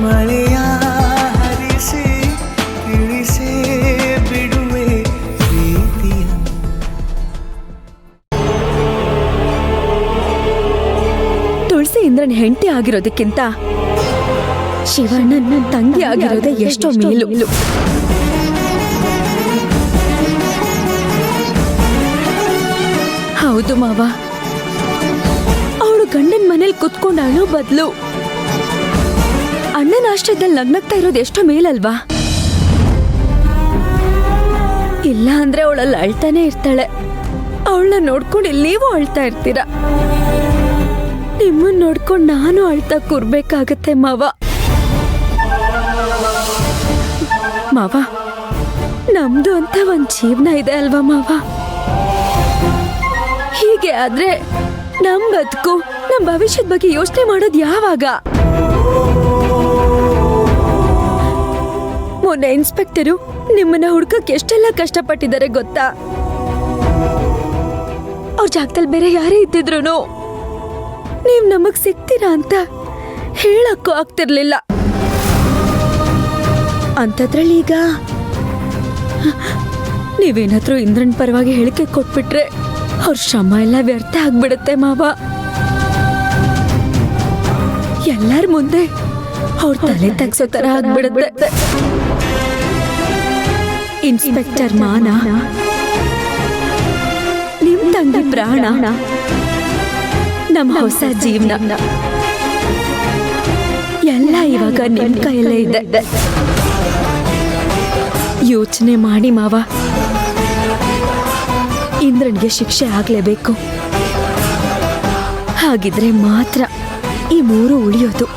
ಮಳೆಯ ಹರಿಸಿ ತಿಳಿಸೇ ಬಿಡುವೆ ಪ್ರೀತಿಯ. ತುಳಸಿ ಇಂದ್ರನ್ ಹೆಂಡತಿ ಆಗಿರೋದಕ್ಕಿಂತ ಶಿವಣ್ಣನ ತಂಗಿ ಆಗಿರೋದೇ ಎಷ್ಟೋ ಮೇಲು. ಹೌದು ಮಾವ, ಅವಳು ಗಂಡನ ಮನೇಲಿ ಕುತ್ಕೊಂಡು ಅಳೋ ಬದಲು ಅಣ್ಣನ ಆಶ್ರಯದಲ್ಲಿ ನಗ್ನಗ್ತಾ ಇರೋದು ಎಷ್ಟೋ ಮೇಲಲ್ವಾ? ಇಲ್ಲ ಅಂದ್ರೆ ಅವಳಲ್ಲಿ ಅಳ್ತಾನೆ ಇರ್ತಾಳೆ. ಅವಳನ್ನ ನೋಡ್ಕೊಂಡು ಇಲ್ಲಿ ನೀವು ಅಳ್ತಾ ಇರ್ತೀರ. ನಿಮ್ಮನ್ನ ನೋಡ್ಕೊಂಡು ನಾನು ಅಳ್ತಾ ಕೂರ್ಬೇಕಾಗತ್ತೆ ಮಾವ. ಮಾವ, ನಮ್ದು ಅಂತ ಒಂದ್ ಜೀವನ ಇದೆ ಅಲ್ವಾ ಮಾವ? ಹೀಗೆ ಆದ್ರೆ ನಮ್ ಬದುಕು, ನಮ್ ಭವಿಷ್ಯದ ಬಗ್ಗೆ ಯೋಚನೆ ಮಾಡೋದು ಯಾವಾಗ? ಮೊನ್ನೆ ಇನ್ಸ್ಪೆಕ್ಟರು ನಿಮ್ಮನ್ನ ಹುಡ್ಕಕ್ಕೆ ಎಷ್ಟೆಲ್ಲ ಕಷ್ಟಪಟ್ಟಿದ್ದಾರೆ ಗೊತ್ತಾ? ಅವ್ರ ಜಾಗದಲ್ಲಿ ಬೇರೆ ಯಾರೇ ಇದ್ದಿದ್ರು ನೀವ್ ನಮಗ್ ಸಿಗ್ತೀರಾ ಅಂತ ಹೇಳಕ್ಕೂ ಆಗ್ತಿರ್ಲಿಲ್ಲ. ಅಂತದ್ರಲ್ಲಿ ಈಗ ನೀವೇನಾದ್ರೂ ಇಂದ್ರನ್ ಪರವಾಗಿ ಹೇಳಿಕೆ ಕೊಟ್ಬಿಟ್ರೆ ಅವ್ರ ಶ್ರಮ ಎಲ್ಲ ವ್ಯರ್ಥ ಆಗ್ಬಿಡುತ್ತೆ ಮಾವ. ಎಲ್ಲರ ಮುಂದೆ ಅವ್ರ ತಲೆ ತಗ್ಸೋ ತರ ಆಗ್ಬಿಡುತ್ತೆ. ಇನ್ಸ್ಪೆಕ್ಟರ್ ಮಾನ, ನಿಮ್ ತಂಗಿ ಪ್ರಾಣ, ನಮ್ಮ ಹೊಸ ಜೀವನ ಎಲ್ಲ ಇವಾಗ ನಿಮ್ ಕೈಯಲ್ಲೇ ಇದೆ. ಯೋಚನೆ ಮಾಡಿ ಮಾವ, ಇಂದ್ರನ್ಗೆ ಶಿಕ್ಷೆ ಆಗ್ಲೇಬೇಕು. ಹಾಗಿದ್ರೆ ಮಾತ್ರ ಈ ಮೂರು ಉಳಿಯೋದು.